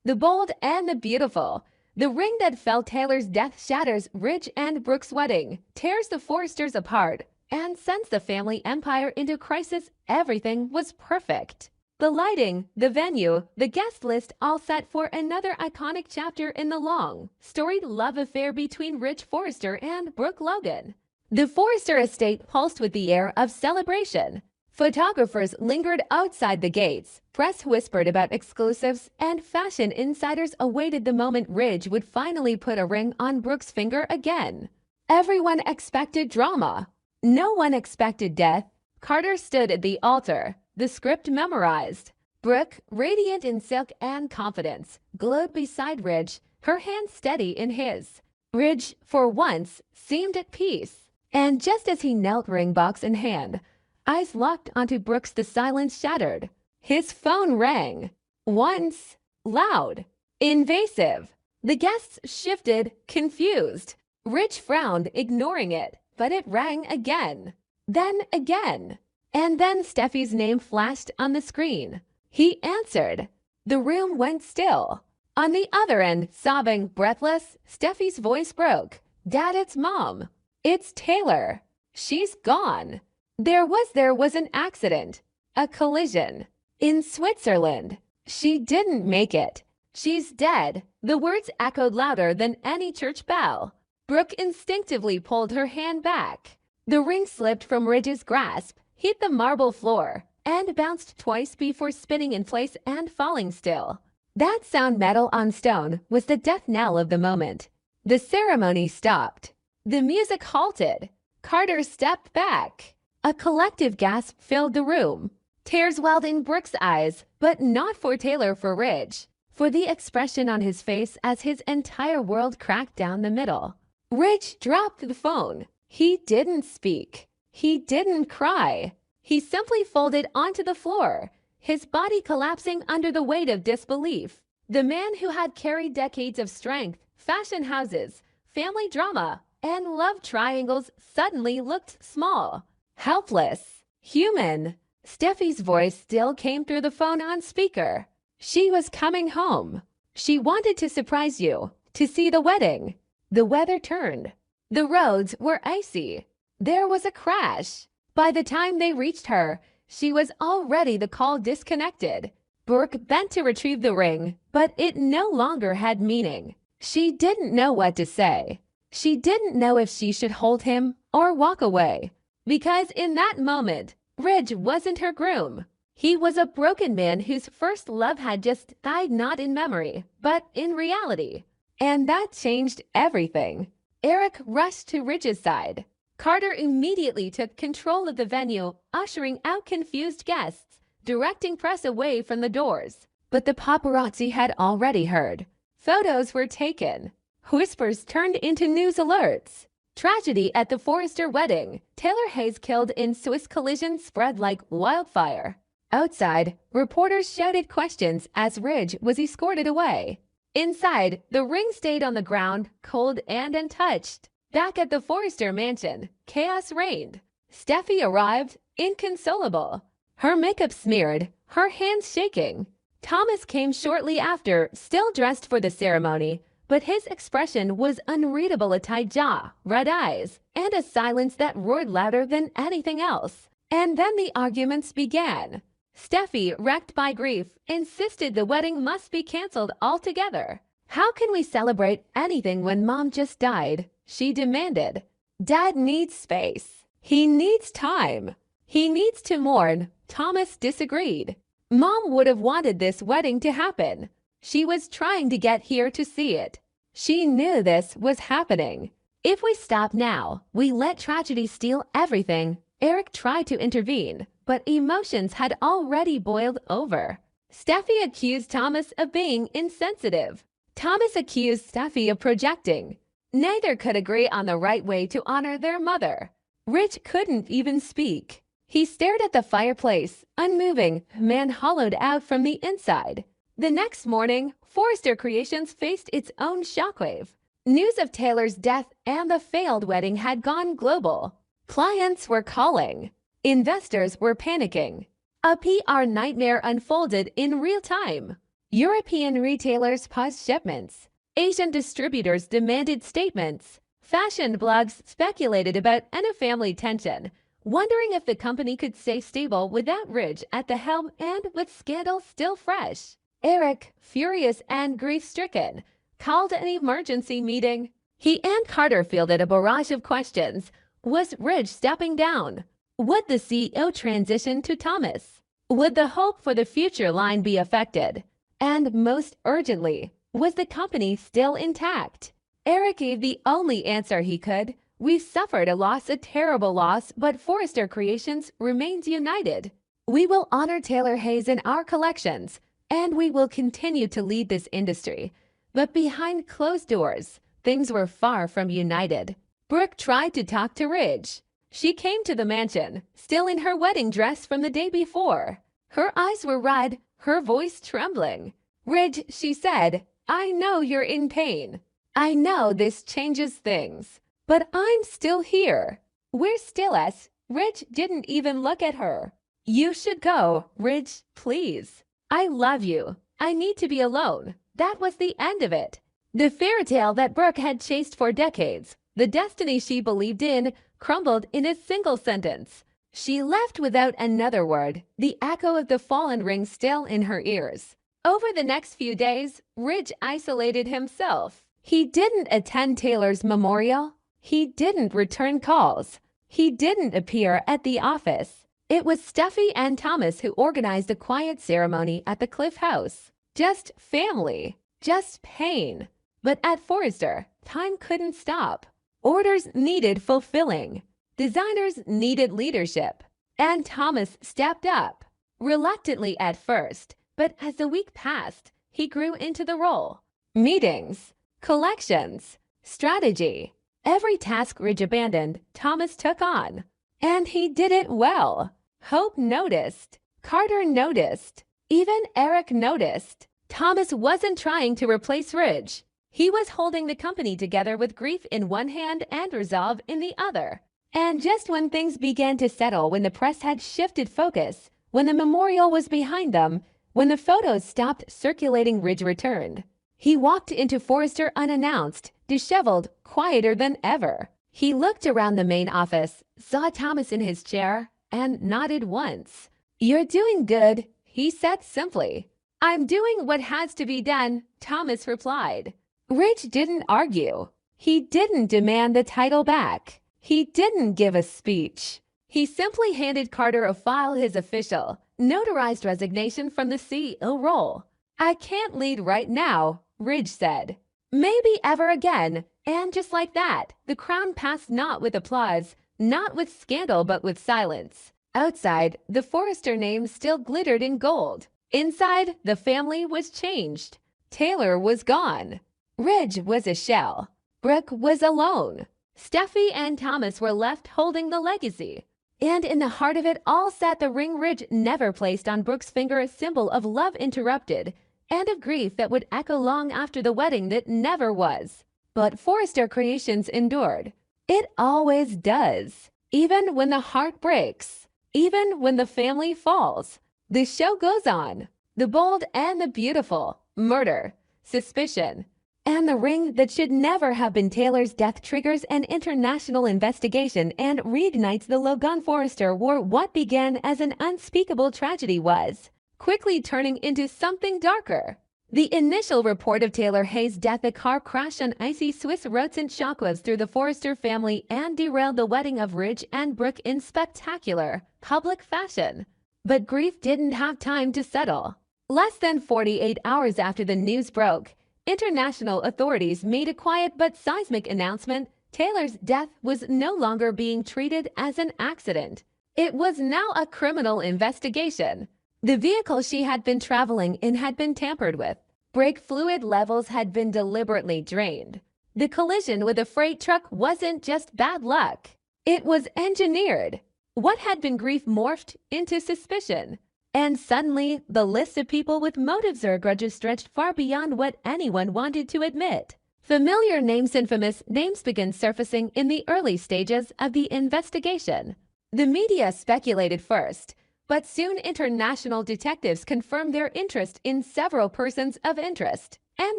The Bold and the Beautiful. The ring that fell Taylor's death shatters Ridge and Brooke's wedding, tears the Forresters apart, and sends the family empire into crisis. Everything was perfect. The lighting, the venue, the guest list all set for another iconic chapter in the long, storied love affair between Ridge Forrester and Brooke Logan. The Forrester estate pulsed with the air of celebration. Photographers lingered outside the gates, press whispered about exclusives, and fashion insiders awaited the moment Ridge would finally put a ring on Brooke's finger again. Everyone expected drama. No one expected death. Carter stood at the altar, the script memorized. Brooke, radiant in silk and confidence, glowed beside Ridge, her hand steady in his. Ridge, for once, seemed at peace. And just as he knelt, ring box in hand, eyes locked onto Brooke's, the silence shattered. His phone rang. Once, loud, invasive. The guests shifted, confused. Ridge frowned, ignoring it, but it rang again. Then again. And then Steffi's name flashed on the screen. He answered. The room went still. On the other end, sobbing, breathless, Steffi's voice broke. Dad, it's Mom. It's Taylor. She's gone. There was an accident. A collision. In Switzerland. She didn't make it. She's dead. The words echoed louder than any church bell. Brooke instinctively pulled her hand back. The ring slipped from Ridge's grasp, hit the marble floor, and bounced twice before spinning in place and falling still. That sound, metal on stone, was the death knell of the moment. The ceremony stopped. The music halted. Carter stepped back. A collective gasp filled the room. Tears welled in Brooke's eyes, but not for Taylor, for Ridge, for the expression on his face as his entire world cracked down the middle. Ridge dropped the phone. He didn't speak. He didn't cry. He simply folded onto the floor, his body collapsing under the weight of disbelief. The man who had carried decades of strength, fashion houses, family drama, and love triangles suddenly looked small, helpless, human. Steffi's voice still came through the phone on speaker. She was coming home. She wanted to surprise you, to see the wedding. The weather turned. The roads were icy. There was a crash. By the time they reached her, she was already. The call disconnected. Brooke bent to retrieve the ring, but it no longer had meaning. She didn't know what to say. She didn't know if she should hold him or walk away. Because in that moment, Ridge wasn't her groom. He was a broken man whose first love had just died, not in memory, but in reality. And that changed everything. Eric rushed to Ridge's side. Carter immediately took control of the venue, ushering out confused guests, directing press away from the doors. But the paparazzi had already heard. Photos were taken. Whispers turned into news alerts. Tragedy at the Forrester wedding. Taylor Hayes killed in Swiss collision spread like wildfire. Outside, reporters shouted questions as Ridge was escorted away. Inside, the ring stayed on the ground, cold and untouched. Back at the Forrester mansion, chaos reigned. Steffi arrived, inconsolable. Her makeup smeared, her hands shaking. Thomas came shortly after, still dressed for the ceremony, but his expression was unreadable, a tight jaw, red eyes, and a silence that roared louder than anything else. And then the arguments began. Steffi, wrecked by grief, insisted the wedding must be canceled altogether. How can we celebrate anything when Mom just died? She demanded. Dad needs space. He needs time. He needs to mourn. Thomas disagreed. Mom would have wanted this wedding to happen. She was trying to get here to see it. She knew this was happening. If we stop now, we let tragedy steal everything. Eric tried to intervene, but emotions had already boiled over. Steffi accused Thomas of being insensitive. Thomas accused Steffi of projecting. Neither could agree on the right way to honor their mother. Ridge couldn't even speak. He stared at the fireplace, unmoving, man hollowed out from the inside. The next morning, Forrester Creations faced its own shockwave. News of Taylor's death and the failed wedding had gone global. Clients were calling. Investors were panicking. A PR nightmare unfolded in real time. European retailers paused shipments. Asian distributors demanded statements. Fashion blogs speculated about any family tension, wondering if the company could stay stable without Ridge at the helm and with scandal still fresh. Eric, furious and grief-stricken, called an emergency meeting. He and Carter fielded a barrage of questions. Was Ridge stepping down? Would the CEO transition to Thomas? Would the hope for the future line be affected? And most urgently, was the company still intact? Eric gave the only answer he could. We've suffered a loss, a terrible loss, but Forrester Creations remains united. We will honor Taylor Hayes in our collections, and we will continue to lead this industry. But behind closed doors, things were far from united. Brooke tried to talk to Ridge. She came to the mansion, still in her wedding dress from the day before. Her eyes were red, her voice trembling. Ridge, she said, I know you're in pain. I know this changes things. But I'm still here. We're still us. Ridge didn't even look at her. You should go, Ridge, please. I love you. I need to be alone. That was the end of it. The fairy tale that Brooke had chased for decades, the destiny she believed in, crumbled in a single sentence. She left without another word, the echo of the fallen ring still in her ears. Over the next few days, Ridge isolated himself. He didn't attend Taylor's memorial. He didn't return calls. He didn't appear at the office. It was Steffi and Thomas who organized a quiet ceremony at the Cliff House. Just family. Just pain. But at Forrester, time couldn't stop. Orders needed fulfilling. Designers needed leadership. And Thomas stepped up. Reluctantly at first, but as the week passed, he grew into the role. Meetings, collections, strategy. Every task Ridge abandoned, Thomas took on. And he did it well. Hope noticed. Carter noticed. Even Eric noticed. Thomas wasn't trying to replace Ridge. He was holding the company together with grief in one hand and resolve in the other. And just when things began to settle, when the press had shifted focus, when the memorial was behind them, when the photos stopped circulating, Ridge returned. He walked into Forrester unannounced, disheveled, quieter than ever. He looked around the main office, saw Thomas in his chair, and nodded once. You're doing good, he said simply. I'm doing what has to be done, Thomas replied. Ridge didn't argue. He didn't demand the title back. He didn't give a speech. He simply handed Carter a file, his official, notarized resignation from the CEO role. I can't lead right now, Ridge said. Maybe ever again. And just like that, the crown passed, not with applause, not with scandal, but with silence. Outside, the Forrester name still glittered in gold. Inside, the family was changed. Taylor was gone. Ridge was a shell. Brooke was alone. Steffi and Thomas were left holding the legacy. And in the heart of it all sat the ring Ridge never placed on Brooke's finger, a symbol of love interrupted and of grief that would echo long after the wedding that never was. But Forrester Creations endured. It always does. Even when the heart breaks. Even when the family falls. The show goes on. The bold and the beautiful. Murder. Suspicion. And the ring that should never have been Taylor's death triggers an international investigation and reignites the Logan Forrester War. What began as an unspeakable tragedy was quickly turning into something darker. The initial report of Taylor Hayes' death, a car crash on icy Swiss roads, sent shockwaves through the Forrester family and derailed the wedding of Ridge and Brooke in spectacular, public fashion. But grief didn't have time to settle. Less than 48 hours after the news broke, international authorities made a quiet but seismic announcement. Taylor's death was no longer being treated as an accident. It was now a criminal investigation. The vehicle she had been traveling in had been tampered with. Brake fluid levels had been deliberately drained. The collision with a freight truck wasn't just bad luck. It was engineered. What had been grief morphed into suspicion. And suddenly, the list of people with motives or grudges stretched far beyond what anyone wanted to admit. Familiar names, infamous names, began surfacing in the early stages of the investigation. The media speculated first. But soon international detectives confirmed their interest in several persons of interest, and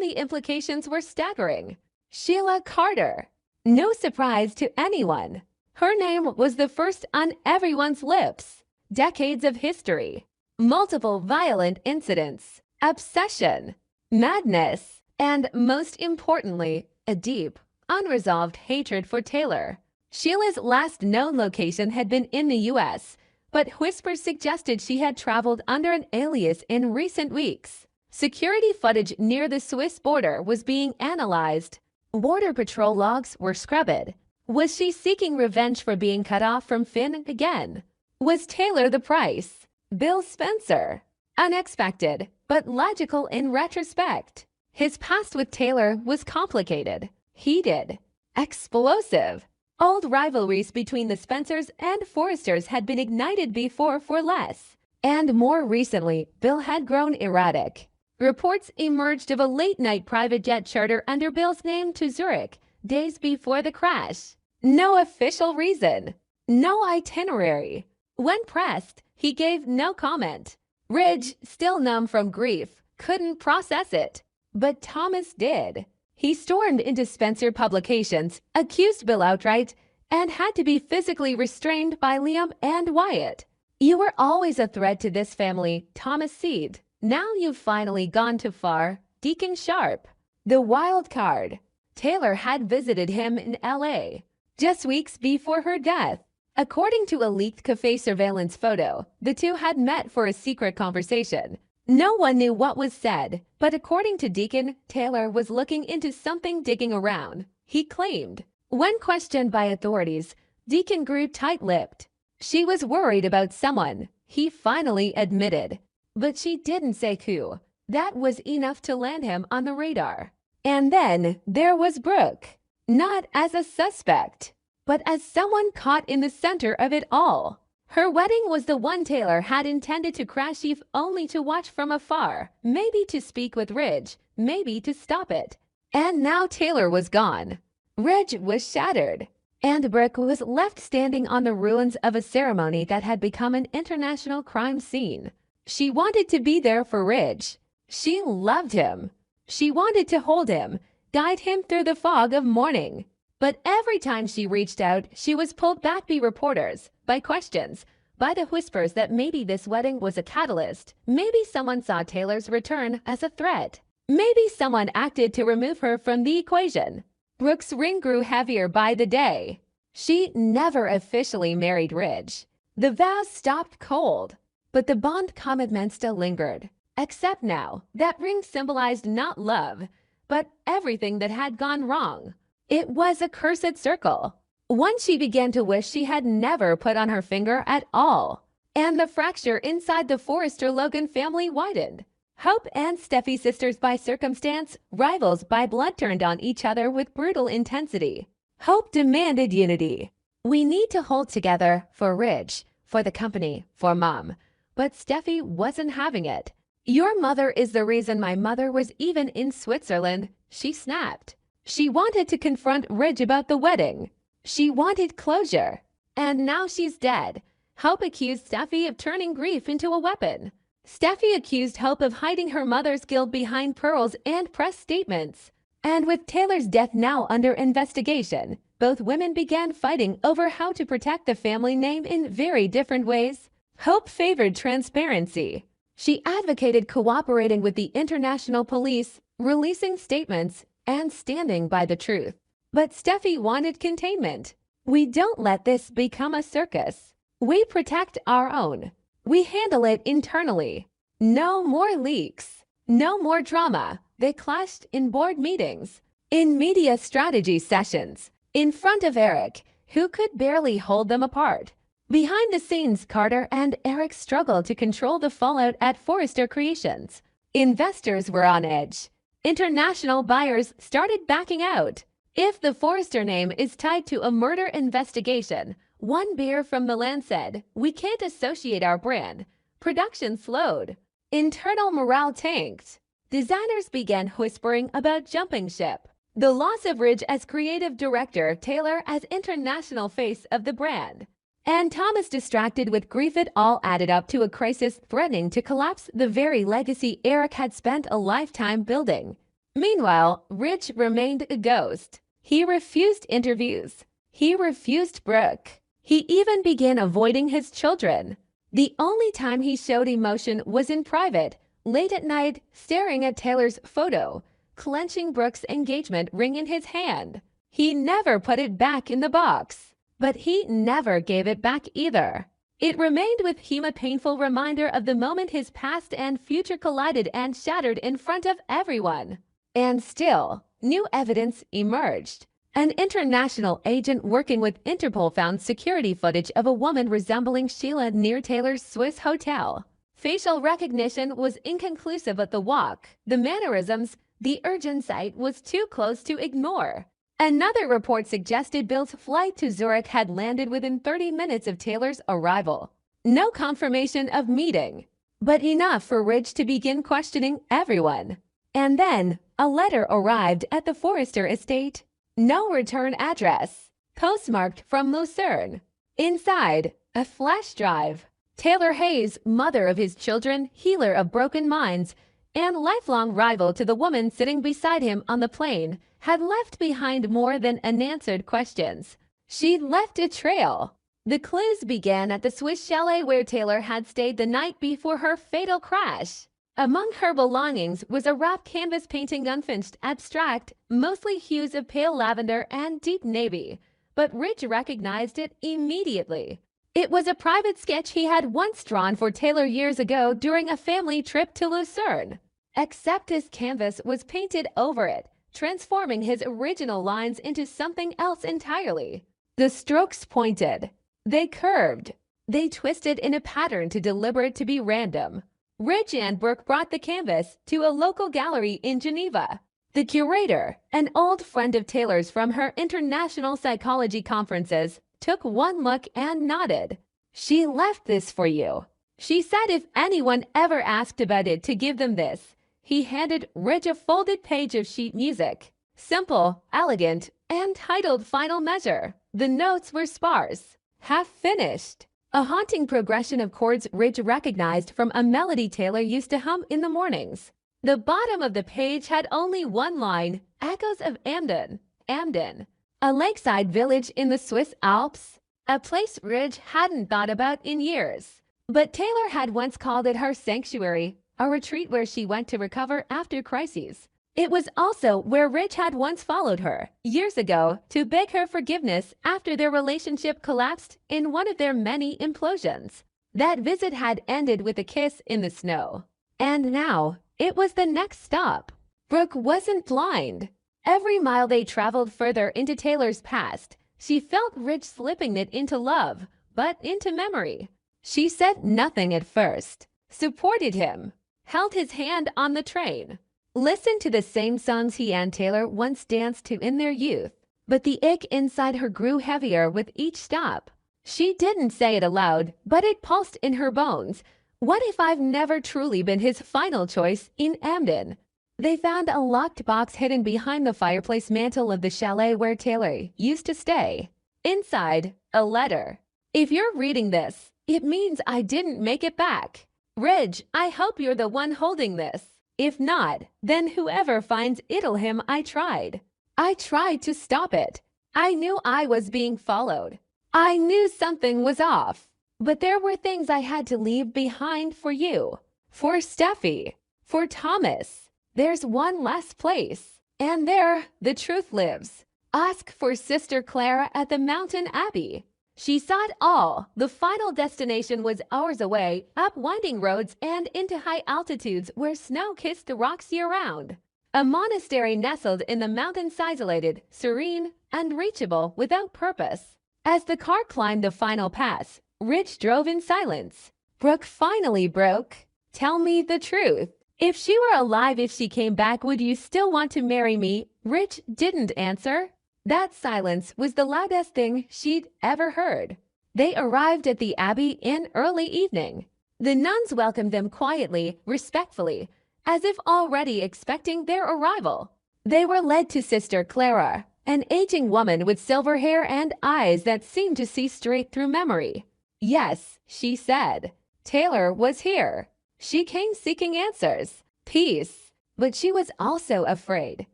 the implications were staggering. Sheila Carter. No surprise to anyone. Her name was the first on everyone's lips. Decades of history, multiple violent incidents, obsession, madness, and most importantly, a deep, unresolved hatred for Taylor. Sheila's last known location had been in the U.S., but whispers suggested she had traveled under an alias in recent weeks. Security footage near the Swiss border was being analyzed. Border Patrol logs were scrubbed. Was she seeking revenge for being cut off from Finn again? Was Taylor the price? Bill Spencer. Unexpected, but logical in retrospect. His past with Taylor was complicated, heated, explosive. Old rivalries between the Spencers and Forresters had been ignited before for less. And more recently, Bill had grown erratic. Reports emerged of a late-night private jet charter under Bill's name to Zurich, days before the crash. No official reason. No itinerary. When pressed, he gave no comment. Ridge, still numb from grief, couldn't process it. But Thomas did. He stormed into Spencer Publications, accused Bill outright, and had to be physically restrained by Liam and Wyatt. "You were always a threat to this family," Thomas seethed. "Now you've finally gone too far." Deacon Sharp. The wild card. Taylor had visited him in L.A. just weeks before her death. According to a leaked cafe surveillance photo, the two had met for a secret conversation. No one knew what was said, but according to Deacon, Taylor was looking into something, digging around, he claimed. When questioned by authorities, Deacon grew tight-lipped. She was worried about someone, he finally admitted. But she didn't say who. That was enough to land him on the radar. And then there was Brooke. Not as a suspect, but as someone caught in the center of it all. Her wedding was the one Taylor had intended to crash if only to watch from afar, maybe to speak with Ridge, maybe to stop it. And now Taylor was gone. Ridge was shattered, and Brooke was left standing on the ruins of a ceremony that had become an international crime scene. She wanted to be there for Ridge. She loved him. She wanted to hold him, guide him through the fog of mourning. But every time she reached out, she was pulled back by reporters, by questions, by the whispers that maybe this wedding was a catalyst. Maybe someone saw Taylor's return as a threat. Maybe someone acted to remove her from the equation. Brooke's ring grew heavier by the day. She never officially married Ridge. The vows stopped cold, but the bond commitment still lingered. Except now, that ring symbolized not love, but everything that had gone wrong. It was a cursed circle, one she began to wish she had never put on her finger at all. And the fracture inside the Forrester-Logan family widened. Hope and Steffi, sisters by circumstance, rivals by blood, turned on each other with brutal intensity. Hope demanded unity. "We need to hold together for Ridge, for the company, for Mom." But Steffi wasn't having it. "Your mother is the reason my mother was even in Switzerland," she snapped. She wanted to confront Ridge about the wedding. She wanted closure. And now she's dead. Hope accused Steffi of turning grief into a weapon. Steffi accused Hope of hiding her mother's guilt behind pearls and press statements. And with Taylor's death now under investigation, both women began fighting over how to protect the family name in very different ways. Hope favored transparency. She advocated cooperating with the international police, releasing statements, and standing by the truth. But Steffi wanted containment. "We don't let this become a circus. We protect our own. We handle it internally. No more leaks. No more drama." They clashed in board meetings, in media strategy sessions, in front of Eric, who could barely hold them apart. Behind the scenes, Carter and Eric struggled to control the fallout at Forrester Creations. Investors were on edge. International buyers started backing out. If the Forrester name is tied to a murder investigation, one beer from Milan said, "We can't associate our brand." Production slowed. Internal morale tanked. Designers began whispering about jumping ship. The loss of Ridge as creative director, Taylor as international face of the brand. and Thomas distracted with grief. It all added up to a crisis threatening to collapse the very legacy Eric had spent a lifetime building. Meanwhile, Rich remained a ghost. He refused interviews. He refused Brooke. He even began avoiding his children. The only time he showed emotion was in private, late at night, staring at Taylor's photo, clenching Brooke's engagement ring in his hand. He never put it back in the box, but he never gave it back either. It remained with him, a painful reminder of the moment his past and future collided and shattered in front of everyone. And still, new evidence emerged. An international agent working with Interpol found security footage of a woman resembling Sheila near Taylor's Swiss hotel. Facial recognition was inconclusive, but the walk, the mannerisms, the urgency was too close to ignore. Another report suggested Bill's flight to Zurich had landed within 30 minutes of Taylor's arrival. No confirmation of meeting, but enough for Ridge to begin questioning everyone. And then, a letter arrived at the Forrester estate. No return address. Postmarked from Lucerne. Inside, a flash drive. Taylor Hayes, mother of his children, healer of broken minds, and lifelong rival to the woman sitting beside him on the plane, had left behind more than unanswered questions. She'd left a trail. The clues began at the Swiss chalet where Taylor had stayed the night before her fatal crash. Among her belongings was a wrapped canvas painting, unfinished, abstract, mostly hues of pale lavender and deep navy, but Ridge recognized it immediately. It was a private sketch he had once drawn for Taylor years ago during a family trip to Lucerne. Except his canvas was painted over it, transforming his original lines into something else entirely. The strokes pointed. They curved. They twisted in a pattern too deliberate to be random. Ridge and Brooke brought the canvas to a local gallery in Geneva. The curator, an old friend of Taylor's from her international psychology conferences, took one look and nodded. "She left this for you," she said. "If anyone ever asked about it, to give them this." He handed Ridge a folded page of sheet music. Simple, elegant, and titled Final Measure. The notes were sparse, half-finished. A haunting progression of chords Ridge recognized from a melody Taylor used to hum in the mornings. The bottom of the page had only one line, echoes of Amden. Amden, a lakeside village in the Swiss Alps, a place Ridge hadn't thought about in years. But Taylor had once called it her sanctuary, a retreat where she went to recover after crises. It was also where Ridge had once followed her, years ago, to beg her forgiveness after their relationship collapsed in one of their many implosions. That visit had ended with a kiss in the snow. And now, it was the next stop. Brooke wasn't blind. Every mile they traveled further into Taylor's past, she felt Ridge slipping it into love, but into memory. She said nothing at first, supported him, held his hand on the train, listened to the same songs he and Taylor once danced to in their youth. But the ache inside her grew heavier with each stop. She didn't say it aloud, but it pulsed in her bones. What if I've never truly been his final choice in Amden? They found a locked box hidden behind the fireplace mantel of the chalet where Taylor used to stay. Inside, a letter. "If you're reading this, it means I didn't make it back. Ridge, I hope you're the one holding this. If not, then whoever finds it'll him. I tried. I tried to stop it. I knew I was being followed. I knew something was off. But there were things I had to leave behind for you, for Steffi, for Thomas. There's one last place, and there the truth lives. Ask for Sister Clara at the Mountain Abbey." She saw it all. The final destination was hours away, up winding roads and into high altitudes where snow kissed the rocks year-round. A monastery nestled in the mountains, isolated, serene, unreachable, without purpose. As the car climbed the final pass, Ridge drove in silence. Brooke finally broke. "Tell me the truth. If she were alive, if she came back, would you still want to marry me?" Ridge didn't answer. That silence was the loudest thing she'd ever heard. They arrived at the Abbey in early evening. The nuns welcomed them quietly, respectfully, as if already expecting their arrival. They were led to Sister Clara, An aging woman with silver hair and eyes that seemed to see straight through memory. Yes, she said. Taylor was here. She came seeking answers, peace. But she was also afraid.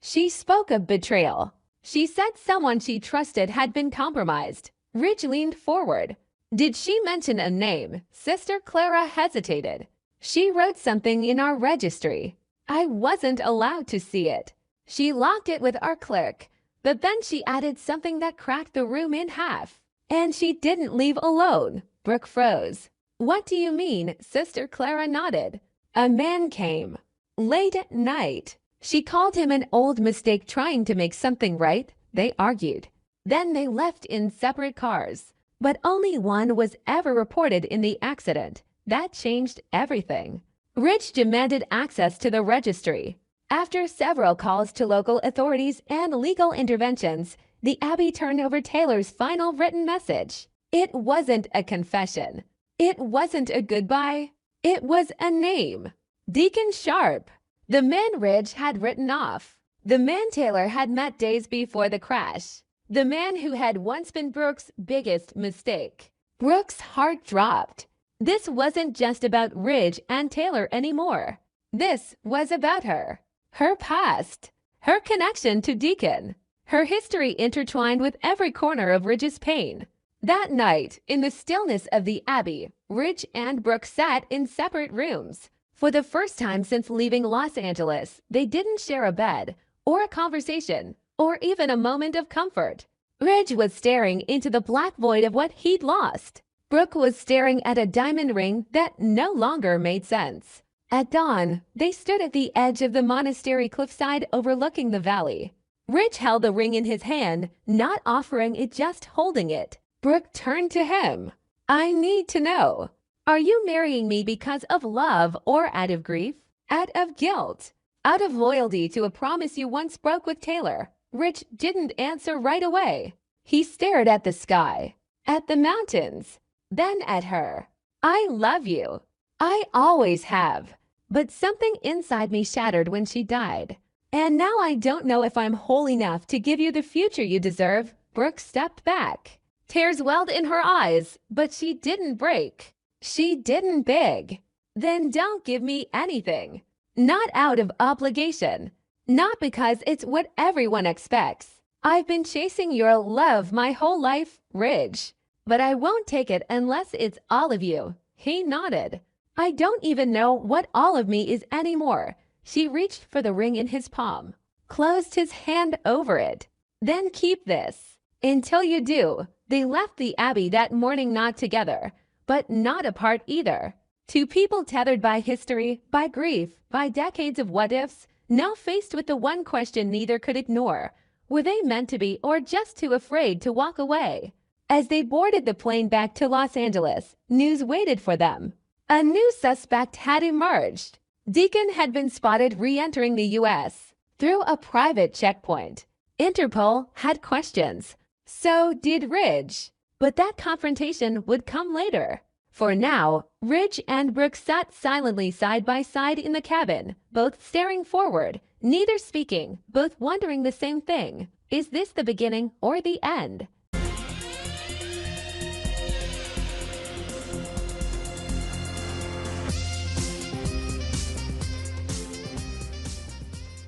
She spoke of betrayal. She said someone she trusted had been compromised. Ridge leaned forward. Did she mention a name? Sister Clara hesitated. She wrote something in our registry. I wasn't allowed to see it. She locked it with our clerk, but then she added something that cracked the room in half. And she didn't leave alone. Brooke froze. What do you mean? Sister Clara nodded. A man came. Late at night. She called him an old mistake trying to make something right. They argued. Then they left in separate cars. But only one was ever reported in the accident. That changed everything. Ridge demanded access to the registry. After several calls to local authorities and legal interventions, the Abbey turned over Taylor's final written message. It wasn't a confession. It wasn't a goodbye. It was a name. Deacon Sharp. The man Ridge had written off. The man Taylor had met days before the crash. The man who had once been Brooke's biggest mistake. Brooke's heart dropped. This wasn't just about Ridge and Taylor anymore. This was about her. Her past. Her connection to Deacon. Her history intertwined with every corner of Ridge's pain. That night, in the stillness of the Abbey, Ridge and Brooke sat in separate rooms. For the first time since leaving Los Angeles, they didn't share a bed, or a conversation, or even a moment of comfort. Ridge was staring into the black void of what he'd lost. Brooke was staring at a diamond ring that no longer made sense. At dawn, they stood at the edge of the monastery cliffside overlooking the valley. Ridge held the ring in his hand, not offering it, just holding it. Brooke turned to him. I need to know. Are you marrying me because of love or out of grief? Out of guilt? Out of loyalty to a promise you once broke with Taylor? Ridge didn't answer right away. He stared at the sky, at the mountains, then at her. I love you. I always have. But something inside me shattered when she died. And now I don't know if I'm whole enough to give you the future you deserve. Brooke stepped back. Tears welled in her eyes, but she didn't break. She didn't beg. Then don't give me anything. Not out of obligation. Not because it's what everyone expects. I've been chasing your love my whole life, Ridge. But I won't take it unless it's all of you. He nodded. I don't even know what all of me is anymore. She reached for the ring in his palm, closed his hand over it. Then keep this. Until you do. They left the Abbey that morning, not together, but not apart either. Two people tethered by history, by grief, by decades of what-ifs, now faced with the one question neither could ignore. Were they meant to be, or just too afraid to walk away? As they boarded the plane back to Los Angeles, news waited for them. A new suspect had emerged. Deacon had been spotted re-entering the U.S. through a private checkpoint. Interpol had questions. So did Ridge. But that confrontation would come later. For now, Ridge and Brooke sat silently side by side in the cabin, both staring forward, neither speaking, both wondering the same thing. Is this the beginning or the end?